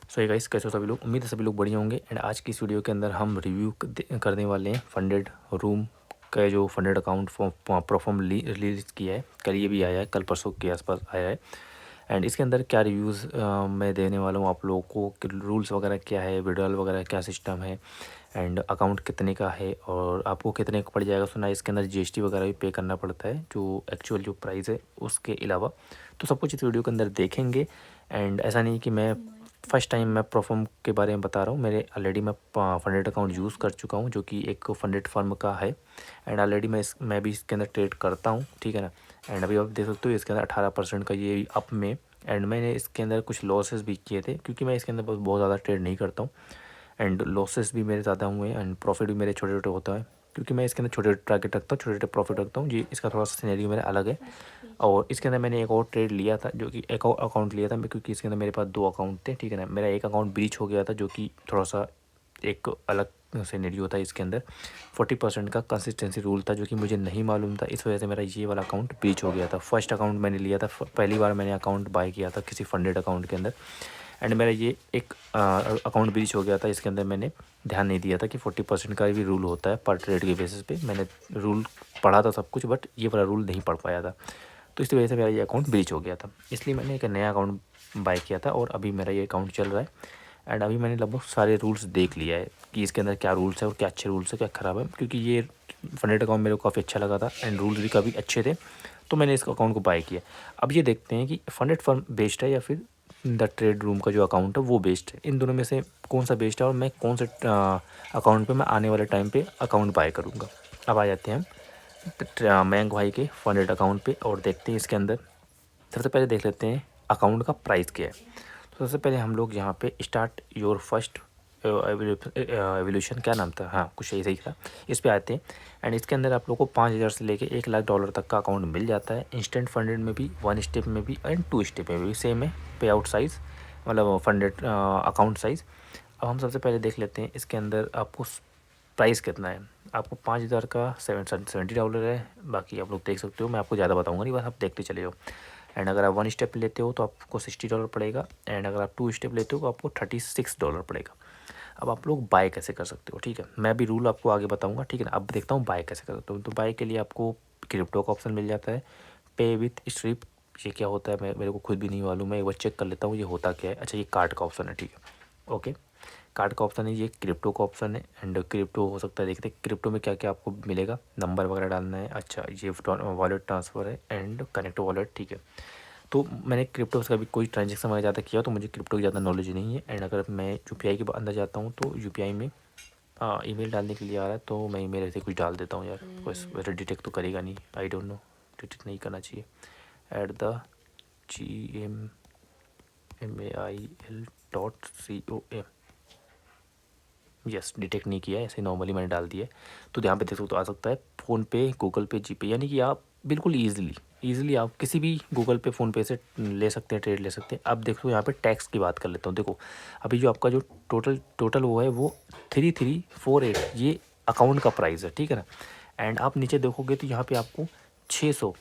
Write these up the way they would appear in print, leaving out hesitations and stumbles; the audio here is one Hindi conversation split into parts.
सो गाइस, कैसे हो सभी लोग? उम्मीद है सभी लोग बढ़िया होंगे। एंड आज की इस वीडियो के अंदर हम रिव्यू करने वाले हैं फंडेड रूम का जो फंडेड अकाउंट परफॉर्म रिलीज किया है। कल ये भी आया है, कल परसों के आसपास आया है। एंड इसके अंदर क्या रिव्यूज़ मैं देने वाला हूँ आप लोगों को, कि रूल्स वगैरह क्या है, विड्रॉल वगैरह क्या सिस्टम है, एंड अकाउंट कितने का है और आपको कितने का पड़ जाएगा। सुना है इसके अंदर जीएसटी वगैरह भी पे करना पड़ता है, जो एक्चुअल जो प्राइस है उसके अलावा। तो सब कुछ इस वीडियो के अंदर देखेंगे। एंड ऐसा नहीं कि मैं फर्स्ट टाइम मैं परफॉर्म के बारे में बता रहा हूँ। मेरे ऑलरेडी मैं फंडेड अकाउंट यूज़ कर चुका हूँ, जो कि एक फंडेड फर्म का है। एंड ऑलरेडी मैं भी इसके अंदर ट्रेड करता हूँ, ठीक है ना। एंड अभी आप देख सकते हो इसके अंदर 18% का ये अप में। एंड मैंने इसके अंदर कुछ लॉसेस भी किए थे, क्योंकि मैं इसके अंदर बहुत ज़्यादा ट्रेड नहीं करता हूँ। एंड लॉसेस भी मेरे ज़्यादा हुए हैं एंड प्रॉफिट भी मेरे छोटे छोटे होता है, क्योंकि मैं इसके अंदर छोटे छोटे टारगेट रखता हूँ, छोटे छोटे प्रॉफिट रखता हूँ जी। इसका थोड़ा सा सिनेरियो मेरा अलग है। और इसके अंदर मैंने एक और ट्रेड लिया था, जो कि एक और अकाउंट लिया था मैं, क्योंकि इसके अंदर मेरे पास 2 अकाउंट थे, ठीक है ना। मेरा एक अकाउंट ब्रीच हो गया था, जो कि थोड़ा सा एक अलग सिनेरियो था। इसके अंदर 40% का कंसिस्टेंसी रूल था, जो कि मुझे नहीं मालूम था। इस वजह से मेरा ये वाला अकाउंट ब्रीच हो गया था। फर्स्ट अकाउंट मैंने लिया था, पहली बार मैंने अकाउंट बाय किया था किसी फंडेड अकाउंट के अंदर। एंड मेरा ये एक अकाउंट ब्रीच हो गया था। इसके अंदर मैंने ध्यान नहीं दिया था कि 40% का भी रूल होता है पर ट्रेड के बेसिस पे। मैंने रूल पढ़ा था सब कुछ, बट ये वाला रूल नहीं पढ़ पाया था। तो इस वजह से मेरा ये अकाउंट ब्रीच हो गया था, इसलिए मैंने एक नया अकाउंट बाय किया था। और अभी मेरा ये अकाउंट चल रहा है। एंड अभी मैंने लगभग सारे रूल्स देख लिया है कि इसके अंदर क्या रूल्स है और क्या अच्छे रूल्स है, क्या ख़राब है। क्योंकि ये फंडेड अकाउंट मेरे को काफ़ी अच्छा लगा था एंड रूल्स भी काफ़ी अच्छे थे, तो मैंने इस अकाउंट को बाय किया। अब ये देखते हैं कि फंडेड फर्म बेस्ड है या फिर द ट्रेड रूम का जो अकाउंट है वो बेस्ड है। इन दोनों में से कौन सा बेस्ड है और मैं कौन से अकाउंट पे मैं आने वाले टाइम पे अकाउंट बाय करूँगा। अब आ जाते हैं हम मयंक भाई के फंडेड अकाउंट पे और देखते हैं इसके अंदर। सबसे पहले देख लेते हैं अकाउंट का प्राइस क्या है। तो सबसे पहले हम लोग यहाँ पे स्टार्ट योर फर्स्ट एवोल्यूशन, क्या नाम था, हाँ कुछ सही था, इस पे आते हैं। एंड इसके अंदर आप लोग को 5,000 से लेके $1,00,000 तक का अकाउंट मिल जाता है। इंस्टेंट फंडेड में भी, 1 स्टेप में भी एंड 2 स्टेप में भी सेम है पे आउट साइज़, मतलब फंडेड अकाउंट साइज़। अब हम सबसे पहले देख लेते हैं इसके अंदर आपको प्राइस कितना है। आपको 5,000 का $70 है। बाकी आप लोग देख सकते हो, मैं आपको ज़्यादा बताऊँगा नहीं, बस आप देखते चले जाओ। एंड अगर आप 1 स्टेप लेते हो तो आपको $60 पड़ेगा। एंड अगर आप 2 स्टेप लेते हो तो आपको $36 पड़ेगा। अब आप लोग बाय कैसे कर सकते हो, ठीक है। मैं भी रूल आपको आगे बताऊंगा, ठीक है ना। अब देखता हूँ बाय कैसे कर सकते हो। तो बाय के लिए आपको क्रिप्टो का ऑप्शन मिल जाता है, पे विथ स्ट्रिप। ये क्या होता है मेरे को खुद भी नहीं मालूम है, एक बार चेक कर लेता हूँ ये होता क्या है। अच्छा, ये कार्ड का ऑप्शन है, ठीक है, ओके। कार्ड का ऑप्शन है, ये क्रिप्टो का ऑप्शन है। एंड क्रिप्टो हो सकता है, देखते हैं क्रिप्टो में क्या क्या आपको मिलेगा। नंबर वगैरह डालना है। अच्छा, ये वॉलेट ट्रांसफ़र है एंड कनेक्ट वॉलेट, ठीक है। तो मैंने क्रिप्टो से कभी कोई ट्रांजेक्शन वगैरह ज़्यादा किया, तो मुझे क्रिप्टो की ज़्यादा नॉलेज नहीं है। एंड अगर मैं यूपीआई के अंदर जाता हूँ तो यूपीआई में ईमेल डालने के लिए आ रहा है, तो मैं ईमेल ऐसे कुछ डाल देता हूँ यार। बस वैसे डिटेक्ट तो करेगा नहीं, आई डोंट नो, डिटेक्ट नहीं करना चाहिए। @GMAIL.com, यस, डिटेक्ट नहीं किया है, ऐसे नॉर्मली मैंने डाल दिया है। तो यहाँ पे देख सकते हो आ सकता है फ़ोनपे, गूगल पे, जीपे, यानी कि आप बिल्कुल ईज़िली आप किसी भी गूगल पे, फ़ोनपे से ले सकते हैं, ट्रेड ले सकते हैं। अब देखो यहाँ पे टैक्स की बात कर लेता हूँ। देखो अभी जो आपका जो टोटल वो है वो 3348, ये अकाउंट का प्राइस है, ठीक है ना। एंड आप नीचे देखोगे तो यहाँ पे आपको 600,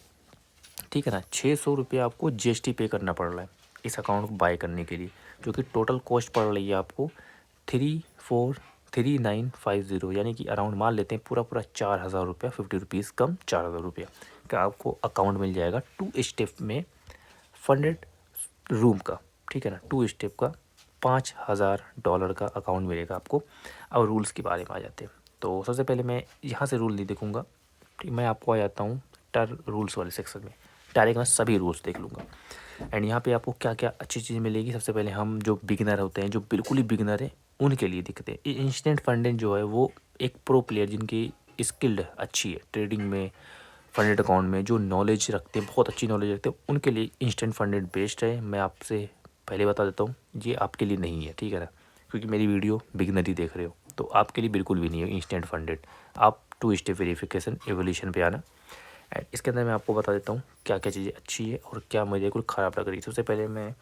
ठीक है ना, 600 रुपये आपको जीएसटी पे करना पड़ रहा है इस अकाउंट को बाय करने के लिए, जो कि टोटल कॉस्ट पड़ रही है आपको 3950, यानी कि अराउंड मान लेते हैं पूरा 4,000 रुपया, 50 रुपीज़ कम 4,000 रुपया का आपको अकाउंट मिल जाएगा 2 स्टेप में फंडेड रूम का, ठीक है ना। 2 स्टेप का $5,000 का अकाउंट मिलेगा आपको। अब रूल्स के बारे में आ जाते हैं। तो सबसे पहले मैं यहाँ से रूल नहीं देखूँगा, ठीक, मैं आपको आ जाता हूँ रूल्स वाले सेक्शन में। डायरेक्ट मैं सभी रूल्स देख लूँगा। एंड यहाँ पे आपको क्या क्या अच्छी चीज़ मिलेगी। सबसे पहले हम जो बिगिनर होते हैं, जो बिल्कुल ही बिगिनर है, उनके लिए दिखते हैं। इंस्टेंट फंडिंग जो है वो एक प्रो प्लेयर जिनकी स्किल्ड अच्छी है ट्रेडिंग में, फंडेड अकाउंट में, जो नॉलेज रखते हैं, बहुत अच्छी नॉलेज रखते हैं, उनके लिए इंस्टेंट फंडेड बेस्ट है। मैं आपसे पहले बता देता हूँ, ये आपके लिए नहीं है, ठीक है ना, क्योंकि मेरी वीडियो बिगिनर ही देख रहे हो, तो आपके लिए बिल्कुल भी नहीं है इंस्टेंट फंडेड। आप 2 स्टेप वेरिफिकेशन एवोल्यूशन पे आना। एंड इसके अंदर मैं आपको बता देता हूँ क्या क्या चीज़ें अच्छी है और क्या मुझे कुछ ख़राब लग रही है। सबसे पहले मैं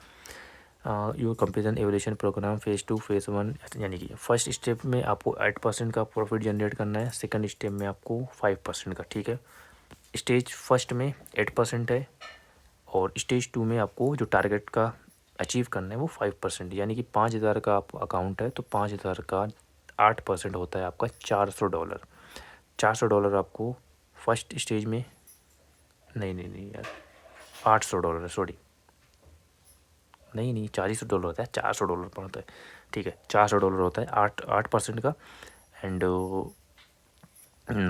your comparison evolution program phase 2 phase 1, यानी कि फर्स्ट स्टेप में आपको 8% का प्रॉफिट जनरेट करना है, सेकंड स्टेप में आपको 5% का, ठीक है। स्टेज फर्स्ट में 8% है और स्टेज 2 में आपको जो टारगेट का अचीव करना है वो 5%, यानी कि 5,000 का आप अकाउंट है तो 5,000 का 8% होता है आपका $400। $400 आपको फर्स्ट स्टेज में, नहीं नहीं नहीं यार, $800 है, सॉरी, नहीं नहीं $400 होता है, $400 पड़ता है, ठीक है, $400 होता है 8% का। एंड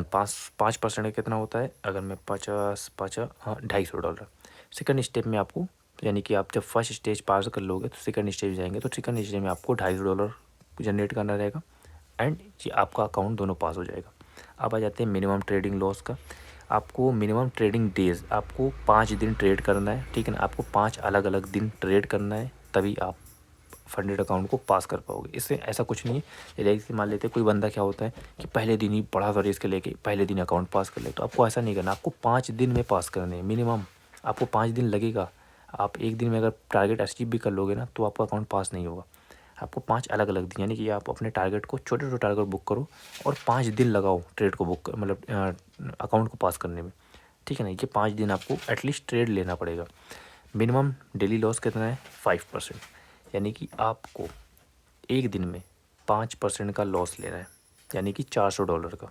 5% का कितना होता है, अगर मैं 50 हाँ $250। सेकंड स्टेप में आपको, यानी कि आप जब फर्स्ट स्टेज पास कर लोगे तो सेकंड स्टेज जाएंगे, तो सेकंड स्टेज में आपको $250 जनरेट करना रहेगा एंड ये आपका अकाउंट दोनों पास हो जाएगा। अब आ जाते हैं मिनिमम ट्रेडिंग लॉस का। आपको मिनिमम ट्रेडिंग डेज, आपको 5 दिन ट्रेड करना है, ठीक है ना, आपको 5 अलग अलग दिन ट्रेड करना है, तभी आप फंडेड अकाउंट को पास कर पाओगे। इससे ऐसा कुछ नहीं है, जैसे मान लेते हैं कोई बंदा क्या होता है कि पहले दिन ही बड़ा सा रिस्क लेके पहले दिन अकाउंट पास कर ले, तो आपको ऐसा नहीं करना, आपको 5 दिन में पास करने हैं मिनिमम। आपको 5 दिन लगेगा, आप एक दिन में अगर टारगेट अचीव भी कर लोगे ना तो आपका अकाउंट पास नहीं होगा। आपको 5 अलग अलग दिन, यानी कि आप अपने टारगेट को, छोटे छोटे टारगेट बुक करो और 5 दिन लगाओ ट्रेड को बुक, मतलब अकाउंट को पास करने में, ठीक है ना। ये 5 दिन आपको एटलीस्ट ट्रेड लेना पड़ेगा। मिनिमम डेली लॉस कितना है, 5%, यानी कि आपको एक दिन में 5% का लॉस लेना है, यानी कि $400 का,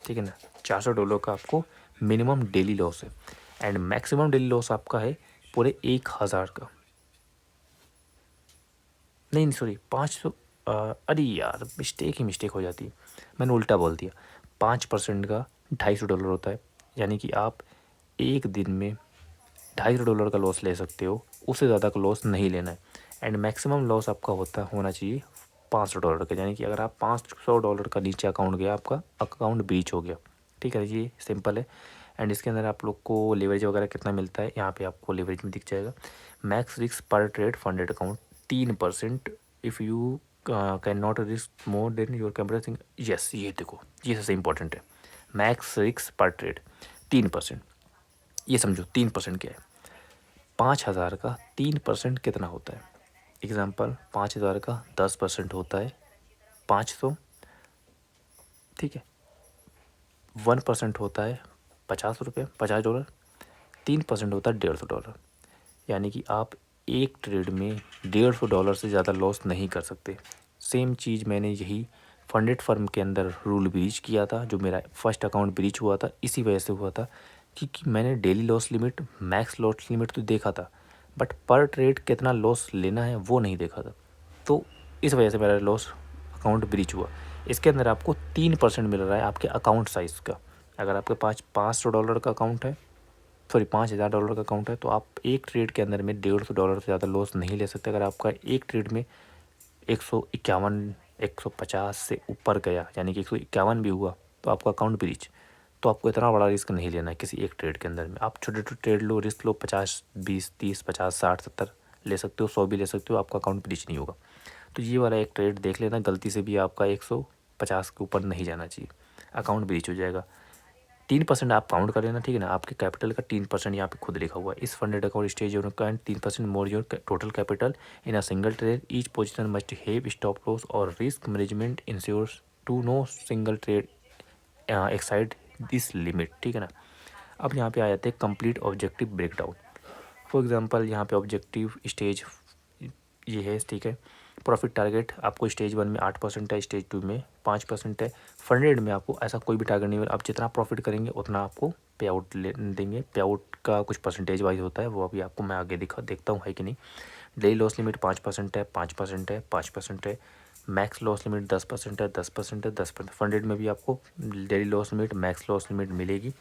ठीक है ना। $400 का आपको मिनिमम डेली लॉस है एंड मैक्सिमम डेली लॉस आपका है पूरे 1,000 का, नहीं सॉरी 500, अरे यार मिस्टेक हो जाती है, मैंने उल्टा बोल दिया। 5% का $250 होता है, यानी कि आप एक दिन में $250 का लॉस ले सकते हो, उससे ज़्यादा का लॉस नहीं लेना है। एंड मैक्सिमम लॉस आपका होना चाहिए $500 का, यानी कि अगर आप $500 का नीचे अकाउंट गया, आपका अकाउंट ब्रीच हो गया, ठीक है, ये सिंपल है। एंड इसके अंदर आप लोग को लेवरेज वगैरह कितना मिलता है, यहाँ पे आपको लेवरेज में दिख जाएगा। मैक्स रिस्क पर trade funded account 3%, if you can not risk more than your capital thing, yes ये देखो ये सबसे इंपॉर्टेंट है, मैक्स रिस्क पर ट्रेड 3%। ये समझो 3% क्या है, 5,000 का 3% कितना होता है। एग्जाम्पल 5,000 का 10% होता है 500, ठीक है। 1% होता है ₹50, $50। 3% होता है $150, यानी कि आप एक ट्रेड में $150 से ज़्यादा लॉस नहीं कर सकते। सेम चीज़ मैंने यही फंडेड फर्म के अंदर रूल ब्रीच किया था, जो मेरा फर्स्ट अकाउंट ब्रीच हुआ था इसी वजह से हुआ था, क्योंकि मैंने daily loss limit, max loss limit तो देखा था, बट पर ट्रेड कितना लॉस लेना है वो नहीं देखा था, तो इस वजह से मेरा लॉस अकाउंट ब्रीच हुआ। इसके अंदर आपको 3% मिल रहा है आपके अकाउंट साइज़ का। अगर आपके पास $500 का अकाउंट है, सॉरी $5,000 का अकाउंट है, तो आप एक ट्रेड के अंदर में $150 से ज़्यादा लॉस नहीं ले सकते। अगर आपका एक ट्रेड में 151, 150 से ऊपर गया, यानी कि 151 भी हुआ, तो आपका अकाउंट ब्रीच। तो आपको इतना बड़ा रिस्क नहीं लेना है किसी एक ट्रेड के अंदर में। आप छोटे छोटे ट्रेड लो, रिस्क लो, 50, 20, 30, 50, 60, 70 ले सकते हो, 100 भी ले सकते हो, आपका अकाउंट ब्रीच नहीं होगा। तो ये वाला एक ट्रेड देख लेना, गलती से भी आपका 150 के ऊपर नहीं जाना चाहिए, अकाउंट ब्रीच हो जाएगा। 3% आप काउंट कर लेना, ठीक है ना। आपके कैपिटल का 3% यहाँ पे खुद लिखा हुआ है, इस funded account stage your and 3% more your total capital in a single trade, each position must have stop loss और risk management insures to no single trade exceed this limit, ठीक है ना। अब यहाँ पे आ जाते हैं complete objective breakdown. For example यहाँ पे ऑब्जेक्टिव स्टेज ये है, ठीक है। प्रॉफिट टारगेट आपको स्टेज 1 में 8% है, स्टेज 2 में 5% है। फंडेड में आपको ऐसा कोई भी टारगेट नहीं मिला, आप जितना प्रॉफिट करेंगे उतना आपको पे आउट देंगे। पे आउट का कुछ परसेंटेज वाइज होता है, वो अभी आपको मैं आगे देखता हूँ है कि नहीं। डेली लॉस लिमिट 5% है, 5% है, 5% है। मैक्स लॉस लिमिट 10% है, 10% है, 10%। फंडेड में भी आपको daily loss limit, max loss limit मिलेगी।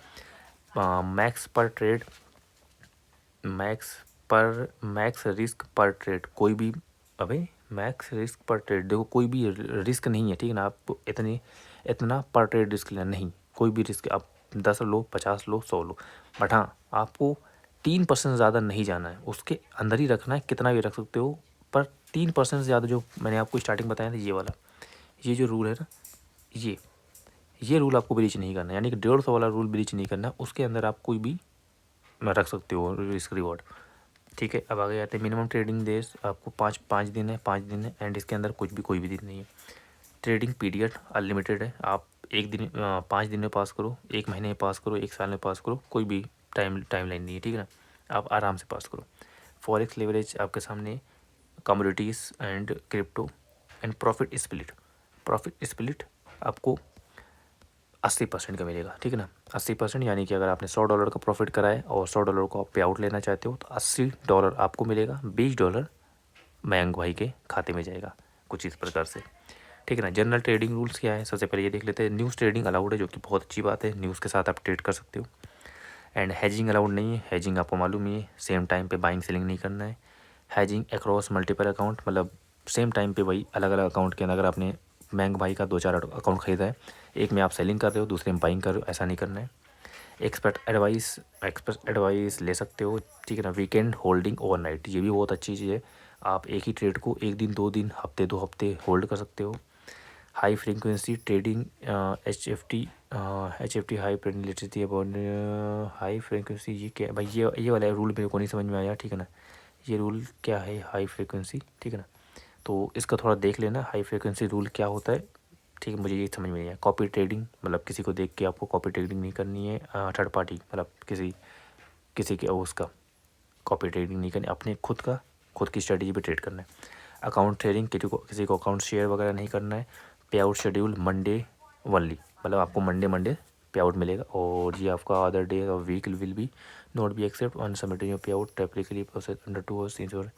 मैक्स पर ट्रेड, मैक्स रिस्क पर ट्रेड कोई भी, अबे मैक्स रिस्क पर ट्रेड देखो, कोई भी रिस्क नहीं है, ठीक है ना। आप इतना पर ट्रेड रिस्क लेना नहीं, कोई भी रिस्क आप 10 लो, 50 लो, 100 लो, बट हाँ आपको 3% से ज़्यादा नहीं जाना है, उसके अंदर ही रखना है, कितना भी रख सकते हो, पर 3% से ज़्यादा, जो मैंने आपको स्टार्टिंग बताया था ये वाला, ये जो रूल है ना, ये ये रूल आपको ब्रीच नहीं करना है, यानी कि 150 वाला रूल ब्रीच नहीं करना है, उसके अंदर आप कोई भी रख सकते हो रिस्क रिवॉर्ड, ठीक है। अब आगे आते हैं मिनिमम ट्रेडिंग डेज, आपको पाँच दिन है, 5 दिन है, एंड इसके अंदर कोई भी दिन नहीं है। ट्रेडिंग पीरियड अनलिमिटेड है, आप एक दिन 5 दिन में पास करो, 1 महीने में पास करो, 1 साल में पास करो, कोई भी टाइम लाइन नहीं है, ठीक है ना, आप आराम से पास करो। फॉरेक्स लेवरेज आपके सामने commodities and crypto and profit split आपको 80% का मिलेगा, ठीक है ना। 80% यानी कि अगर आपने $100 का प्रॉफिट करा है और $100 को आप पे आउट लेना चाहते हो तो $80 आपको मिलेगा, $20 मयंक भाई के खाते में जाएगा, कुछ इस प्रकार से, ठीक है ना। जनरल ट्रेडिंग रूल्स क्या है, सबसे पहले ये देख लेते हैं। न्यूज़ ट्रेडिंग अलाउड है, जो कि बहुत अच्छी बात है, न्यूज़ के साथ आप ट्रेड कर सकते हो। एंड हैजिंग अलाउड नहीं है, हैजिंग आपको मालूम ही है, सेम टाइम पे बाइंग सेलिंग नहीं करना है। हैजिंग अक्रॉस मल्टीपल अकाउंट, मतलब सेम टाइम पे वही अलग अलग अकाउंट के अंदर, अगर आपने मयंक भाई का 2-4 अकाउंट खरीदा है, एक में आप सेलिंग कर रहे हो, दूसरे में बाइंग कर रहे हो, ऐसा नहीं करना है। एक्सपर्ट एडवाइस ले सकते हो, ठीक है ना। वीकेंड होल्डिंग ओवरनाइट, ये भी बहुत अच्छी चीज़ है, आप एक ही ट्रेड को 1 दिन 2 दिन हफ्ते 2 हफ्ते होल्ड कर सकते हो। High frequency trading, H F T high प्रेडिलिटी अबाउट हाई फ्रीक्वेंसी, ये क्या है भाई, ये वाला रूल मेरे को नहीं समझ में आया, ठीक है ना। ये रूल क्या है हाई फ्रीक्वेंसी, ठीक है ना, तो इसका थोड़ा देख लेना हाई फ्रीक्वेंसी रूल क्या होता है, ठीक है। मुझे ये समझ में नहीं आया। कॉपी ट्रेडिंग, मतलब किसी को देख के आपको कॉपी ट्रेडिंग नहीं करनी है, थर्ड पार्टी मतलब किसी के उसका कॉपी ट्रेडिंग नहीं करनी, अपने खुद की स्ट्रेटजी पे ट्रेड करना है। अकाउंट ट्रेडिंग, किसी को अकाउंट शेयर वगैरह नहीं करना है। पे आउट शेड्यूल मंडे वनली, मतलब आपको मंडे पे आउट मिलेगा, और ये आपका other day off week will be not be accept on submitting your pay out technically process under 2 hours ensure,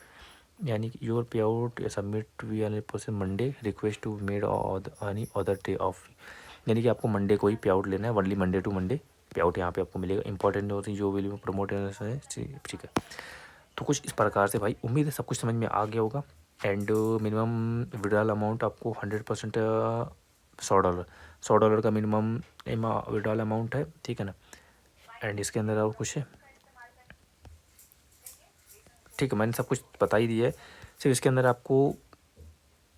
यानी कि your pay out submit to be on process Monday request to made any other day off, यानी कि आपको मंडे को ही पे आउट लेना है, वनली मंडे टू मंडे पे आउट यहाँ पे आपको मिलेगा। इंपॉर्टेंट होती है जो विल प्रमोट है, ठीक है। तो कुछ इस प्रकार से भाई, उम्मीद है सब कुछ समझ में आ गया होगा। एंड मिनिमम विड्रॉल अमाउंट आपको 100% $100 का मिनिमम विड्रॉल अमाउंट है, ठीक है ना। एंड इसके अंदर और कुछ है, ठीक है, मैंने सब कुछ बता ही दिया है। सिर्फ इसके अंदर आपको,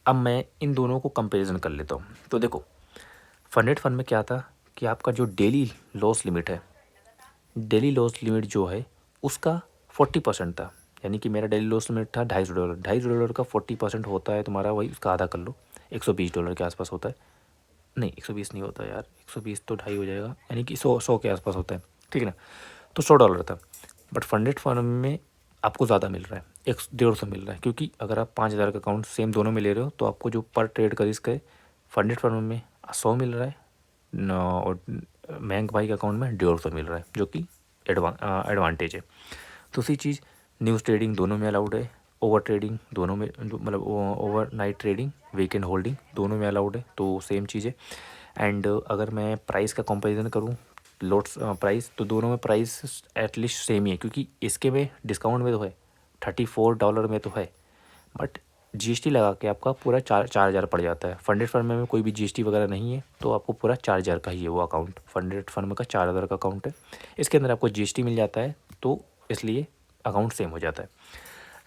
अब मैं इन दोनों को कंपैरिजन कर लेता हूँ। तो देखो, फंडेड फंड में क्या था कि आपका जो डेली लॉस लिमिट है, डेली लॉस लिमिट जो है उसका 40% था, यानी कि मेरा डेली लॉस लिमिट था $250, $250 का 40% होता है तुम्हारा, वही उसका आधा कर लो, $120 के आसपास होता है। नहीं, 120 नहीं होता यार, 120 तो ढाई हो जाएगा, यानी कि 100 के आसपास होता है, ठीक है ना। तो $100 था, बट फंडेड फंड में आपको ज़्यादा मिल रहा है, 150 मिल रहा है, क्योंकि अगर आप 5,000 का अकाउंट सेम दोनों में ले रहे हो तो आपको जो पर ट्रेड का रिस्क है, फंडेड फंड में 100 मिल रहा है और मयंक भाई के अकाउंट में 150 मिल रहा है, जो कि एडवांटेज है। दूसरी चीज़, न्यूज़ ट्रेडिंग दोनों में अलाउड है, ओवर ट्रेडिंग दोनों में, मतलब over night trading, weekend holding दोनों में अलाउड है, तो सेम चीज़ है। एंड अगर मैं प्राइस का कंपैरिजन करूँ, लोट्स प्राइस, तो दोनों में प्राइस एटलीस्ट सेम ही है, क्योंकि इसके में डिस्काउंट में तो है, $34 में तो है, बट जीएसटी लगा के आपका पूरा 4,000 पड़ जाता है। फंडेड फंड में कोई भी जीएसटी वगैरह नहीं है, तो आपको पूरा 4,000 का ही है वो अकाउंट, फंडेड फंड में का 4,000 का अकाउंट है। इसके अंदर आपको जीएसटी मिल जाता है, तो इसलिए अकाउंट सेम हो जाता है।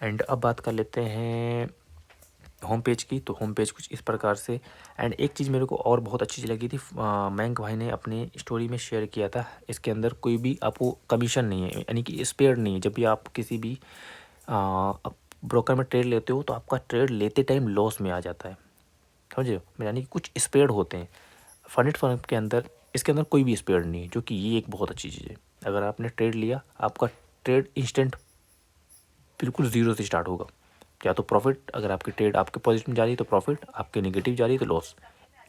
एंड अब बात कर लेते हैं होम पेज की। तो होम पेज कुछ इस प्रकार से। एंड एक चीज़ मेरे को और बहुत अच्छी चीज़ लगी थी, मयंक भाई ने अपने स्टोरी में शेयर किया था, इसके अंदर कोई भी आपको कमीशन नहीं है, यानी कि स्पेयर नहीं है। जब भी आप किसी भी ब्रोकर में ट्रेड लेते हो तो आपका ट्रेड लेते टाइम लॉस में आ जाता है, समझे, यानी कि कुछ स्पेयर होते हैं। फंडेड फंड के अंदर, इसके अंदर कोई भी स्पेयर नहीं है, जो कि ये एक बहुत अच्छी चीज़ है। अगर आपने ट्रेड लिया, आपका ट्रेड इंस्टेंट बिल्कुल ज़ीरो से स्टार्ट होगा, या तो प्रॉफिट, अगर आपकी ट्रेड आपके पॉजिटिव में जा रही है तो प्रॉफिट, आपके नेगेटिव जा रही है तो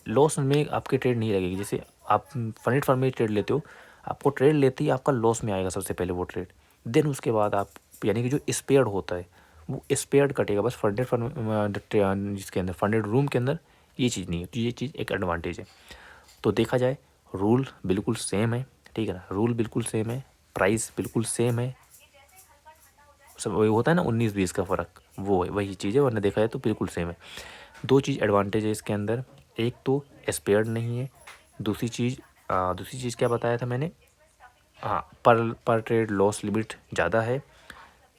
लॉस में आपकी ट्रेड नहीं लगेगी। जैसे आप फंडेड फंड में ट्रेड लेते हो, आपको ट्रेड लेते ही आपका लॉस में आएगा सबसे पहले वो ट्रेड, देन उसके बाद आप, यानी कि जो स्पेयर्ड होता है वो स्पेयर्ड कटेगा बस। फंडेड फंड जिसके अंदर, फंडेड रूम के अंदर ये चीज़ नहीं है, तो ये चीज़ एक एडवांटेज है। तो देखा जाए, रूल बिल्कुल सेम है, ठीक है ना, रूल बिल्कुल सेम है, प्राइस बिल्कुल सेम है, सब वही होता है ना 19-20 का फ़र्क, वो है, वही चीज़ है, वरना देखा जाए तो बिल्कुल सेम है। दो चीज़ एडवांटेज है इसके अंदर, एक तो स्पेयर्ड नहीं है, दूसरी चीज़ क्या बताया था मैंने, हाँ, पर ट्रेड लॉस लिमिट ज़्यादा है।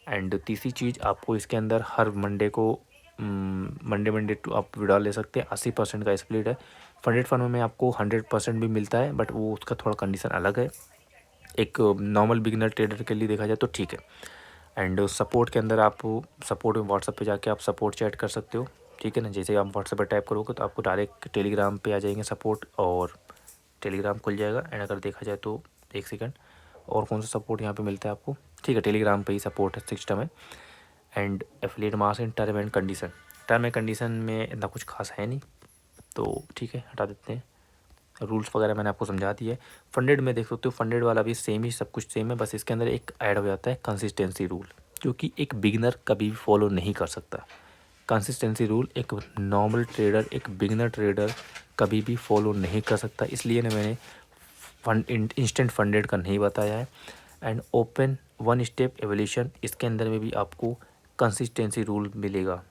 एंड तीसरी चीज़, आपको इसके अंदर हर मंडे को मंडे टू आप विड्रॉल ले सकते हैं, 80% का स्प्लिट है। फंडेड फंड में आपको 100% भी मिलता है, बट वो उसका थोड़ा कंडीशन अलग है, एक नॉर्मल बिगिनर ट्रेडर के लिए देखा जाए तो ठीक है। एंड सपोर्ट के अंदर आप सपोर्ट में व्हाट्सएप पे जाके आप सपोर्ट चैट कर सकते हो, ठीक है ना। जैसे आप व्हाट्सएप पे टाइप करोगे तो आपको डायरेक्ट टेलीग्राम पे आ जाएंगे सपोर्ट, और टेलीग्राम खुल जाएगा। एंड अगर देखा जाए तो एक सेकंड, और कौन सा सपोर्ट यहाँ पे मिलता है आपको, ठीक है, टेलीग्राम पे ही सपोर्ट सिस्टम है। And affiliate marketing term and condition. Term and condition में इतना कुछ खास है नहीं, तो ठीक है हटा देते हैं। रूल्स वगैरह मैंने आपको समझा दिया है। फंडेड में देख सकते हो, फंडेड वाला भी सेम ही, सब कुछ सेम है, बस इसके अंदर एक ऐड हो जाता है कंसिस्टेंसी रूल, जो कि एक बिगिनर कभी भी फॉलो नहीं कर सकता। कंसिस्टेंसी रूल एक नॉर्मल ट्रेडर, एक बिगिनर ट्रेडर कभी भी फॉलो नहीं कर सकता, इसलिए ना मैंने इंस्टेंट फंडेड का नहीं बताया है। And open one step evolution, इसके अंदर में भी आपको कंसिस्टेंसी रूल मिलेगा,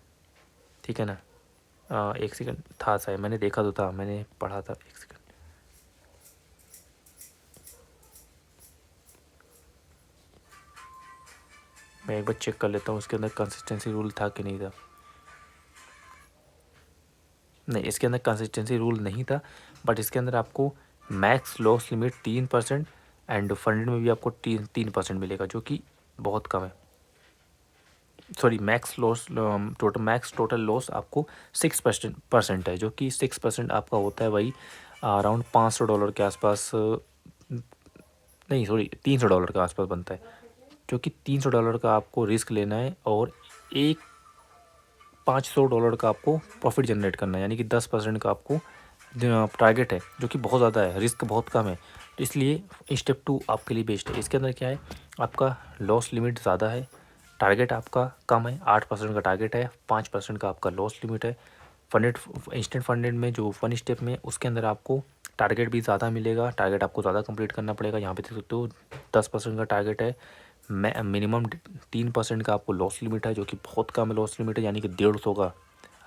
ठीक है ना। एक सेकंड था शायद, मैंने देखा तो था, मैंने पढ़ा था, एक सेकंड। मैं एक बार चेक कर लेता हूँ उसके अंदर कंसिस्टेंसी रूल था कि नहीं था। नहीं, इसके अंदर कंसिस्टेंसी रूल नहीं था, बट इसके अंदर आपको max loss limit 3% and funded में भी आपको 3% मिलेगा, जो कि बहुत कम है। Sorry, max loss max total loss आपको 6% है, जो कि 6% आपका होता है वही अराउंड $500 के आसपास, नहीं सॉरी $300 के आसपास बनता है, जो कि $300 का आपको रिस्क लेना है और एक $500 का आपको प्रॉफिट जनरेट करना है, यानी कि 10% का आपको टारगेट है, जो कि बहुत ज़्यादा है, रिस्क बहुत कम है। तो इसलिए स्टेप 2 आपके लिए बेस्ट है। इसके अंदर क्या है, आपका लॉस लिमिट ज़्यादा है, टारगेट आपका कम है, 8% का टारगेट है, 5% का आपका लॉस लिमिट है। फंडेड इंस्टेंट फंडेड में जो वन स्टेप में, उसके अंदर आपको टारगेट भी ज़्यादा मिलेगा, टारगेट आपको ज़्यादा कंप्लीट करना पड़ेगा। यहाँ पे देख सकते हो 10% का टारगेट है, मिनिमम 3% का आपको लॉस लिमिट है, जो कि बहुत कम लॉस लिमिट है, यानी कि 150 का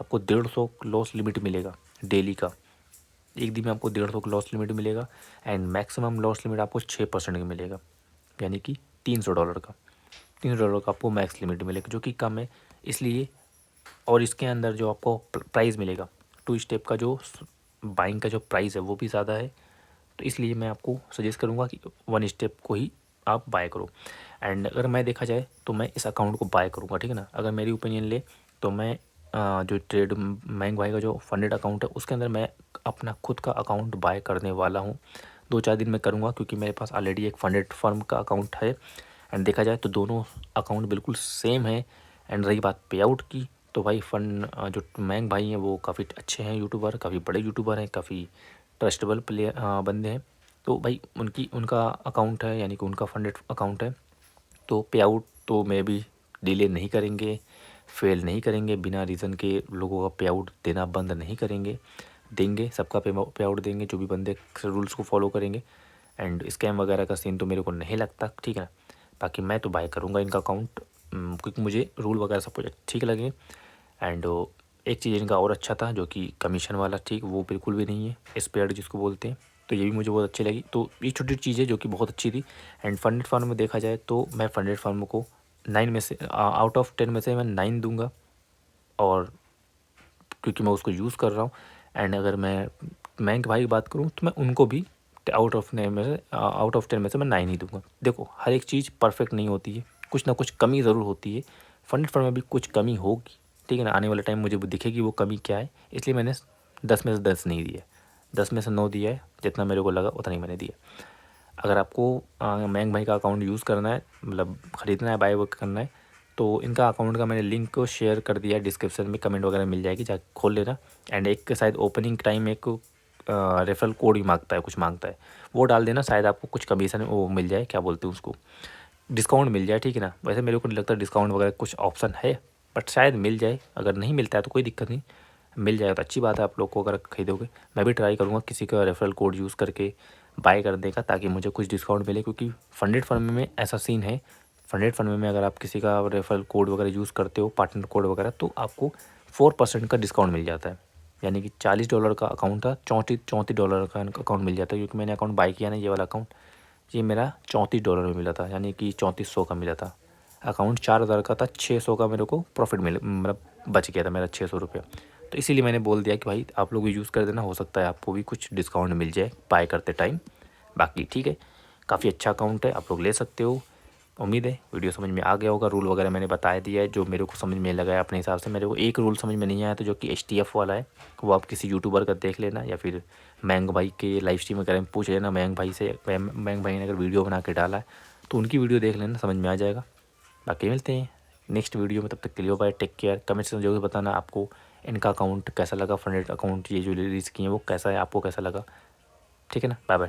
आपको 150 लॉस लिमिट मिलेगा डेली का। एक दिन में आपको 150 का लॉस लिमिट मिलेगा एंड मैक्सिमम लॉस लिमिट आपको 6% का मिलेगा, यानी कि $300 का। $300 का आपको मैक्स लिमिट मिलेगा, जो कि कम है, इसलिए। और इसके अंदर जो आपको प्राइस मिलेगा, 2 स्टेप का जो बाइंग का जो प्राइस है वो भी ज़्यादा है, तो इसलिए मैं आपको सजेस्ट करूँगा कि 1 स्टेप को ही आप बाय करो। एंड अगर मैं देखा जाए तो मैं इस अकाउंट को बाय करूँगा, ठीक है ना। अगर मेरी ओपिनियन ले तो मैं जो ट्रेड मैंग भाई का जो फंडेड अकाउंट है, उसके अंदर मैं अपना खुद का अकाउंट बाय करने वाला हूँ। 2-4 दिन में करूँगा, क्योंकि मेरे पास ऑलरेडी एक फंडेड फर्म का अकाउंट है। एंड देखा जाए तो दोनों अकाउंट बिल्कुल सेम है। एंड रही बात पे आउट की, तो भाई जो मैंग भाई हैं वो काफ़ी अच्छे हैं यूट्यूबर, काफ़ी बड़े यूट्यूबर हैं, काफ़ी ट्रस्टेबल प्लेयर बंदे हैं। तो भाई उनका अकाउंट है, यानी कि उनका फंडेड अकाउंट है, तो पे आउट तो मे भी डिले नहीं करेंगे, फेल नहीं करेंगे, बिना रीज़न के लोगों का पे आउट देना बंद नहीं करेंगे, देंगे, सबका पे आउट देंगे जो भी बंदे रूल्स को फॉलो करेंगे। एंड स्कैम वगैरह का सीन तो मेरे को नहीं लगता, ठीक है ना। बाकी मैं तो बाय करूँगा इनका अकाउंट, क्योंकि मुझे रूल वगैरह सब कुछ ठीक लगे। एंड एक चीज़ इनका और अच्छा था, जो कि कमीशन वाला, ठीक, वो बिल्कुल भी नहीं है, स्पेयर्ड जिसको बोलते हैं, तो ये भी मुझे बहुत अच्छी लगी। तो ये छोटी चीज़ है जो कि बहुत अच्छी थी। एंड फंडेड फर्म में देखा जाए तो मैं फंडेड फर्म को 9 में से आउट ऑफ 10 में से मैं 9 दूंगा, और क्योंकि मैं उसको यूज़ कर रहा हूँ। एंड अगर मैं बैंक भाई की बात करूँ तो मैं उनको भी आउट ऑफ 9 में से आउट ऑफ 10 में से मैं 9 ही दूंगा। देखो, हर एक चीज़ परफेक्ट नहीं होती है, कुछ ना कुछ कमी ज़रूर होती है, फंडेड फर्म में भी कुछ कमी होगी, ठीक है ना। आने वाले टाइम मुझे वो दिखेगी वो कमी क्या है, इसलिए मैंने 10 में से 10 नहीं दिया, 10 में से 9 दिया है, जितना मेरे को लगा उतना ही मैंने दिया। अगर आपको मैंग भाई का अकाउंट यूज़ करना है, मतलब ख़रीदना है, बाय वर्क करना है, तो इनका अकाउंट का मैंने लिंक को शेयर कर दिया है डिस्क्रिप्शन में, कमेंट वगैरह मिल जाएगी, जाके खोल लेना। एंड एक शायद ओपनिंग टाइम एक रेफरल कोड भी मांगता है, कुछ मांगता है, वो डाल देना, शायद आपको कुछ कमीशन वो मिल जाए, क्या बोलते हैं उसको, डिस्काउंट मिल जाए, ठीक है ना। वैसे मेरे को नहीं लगता डिस्काउंट वगैरह कुछ ऑप्शन है, बट शायद मिल जाए। अगर नहीं मिलता है तो कोई दिक्कत नहीं, मिल जाएगा तो अच्छी बात है आप लोग को, अगर खरीदोगे। मैं भी ट्राई करूँगा किसी का रेफरल कोड यूज़ करके बाय कर देगा, ताकि मुझे कुछ डिस्काउंट मिले, क्योंकि फंडेड फर्म में ऐसा सीन है, फंडेड फर्म में अगर आप किसी का रेफरल कोड वगैरह यूज़ करते हो, पार्टनर कोड वगैरह, तो आपको 4% का डिस्काउंट मिल जाता है, यानी कि $40 का अकाउंट था, $34 का अकाउंट मिल जाता है। क्योंकि मैंने अकाउंट बाय किया ना, ये वाला अकाउंट, ये मेरा $34 में मिला था, यानी कि 3400 का मिला था। अकाउंट 4000 का था, 600 का मेरे को प्रॉफिट मिले, मतलब बच गया था मेरा 600 रुपया। तो इसीलिए मैंने बोल दिया कि भाई आप लोग भी यूज़ कर देना, हो सकता है आपको भी कुछ डिस्काउंट मिल जाए बाय करते टाइम। बाकी ठीक है, काफ़ी अच्छा अकाउंट है, आप लोग ले सकते हो। उम्मीद है वीडियो समझ में आ गया होगा। रूल वगैरह मैंने बता दिया है, जो मेरे को समझ में लगा है अपने हिसाब से। मेरे को एक रूल समझ में नहीं आया, तो जो कि HTF वाला है, वो आप किसी यूट्यूबर का देख लेना, या फिर मैंग भाई के लाइव स्ट्रीम वगैरह में पूछ लेना, मैंग भाई से। मैंग भाई ने अगर वीडियो बना के डाला है तो उनकी वीडियो देख लेना, समझ में आ जाएगा। बाकी मिलते हैं नेक्स्ट वीडियो में। तब तक के लिए bye, take care. Comment section में जरूर बताना आपको इनका अकाउंट कैसा लगा, फंडेड अकाउंट ये जो रिलीज़ किए हैं वो कैसा है, आपको कैसा लगा। ठीक है ना, बाय बाय।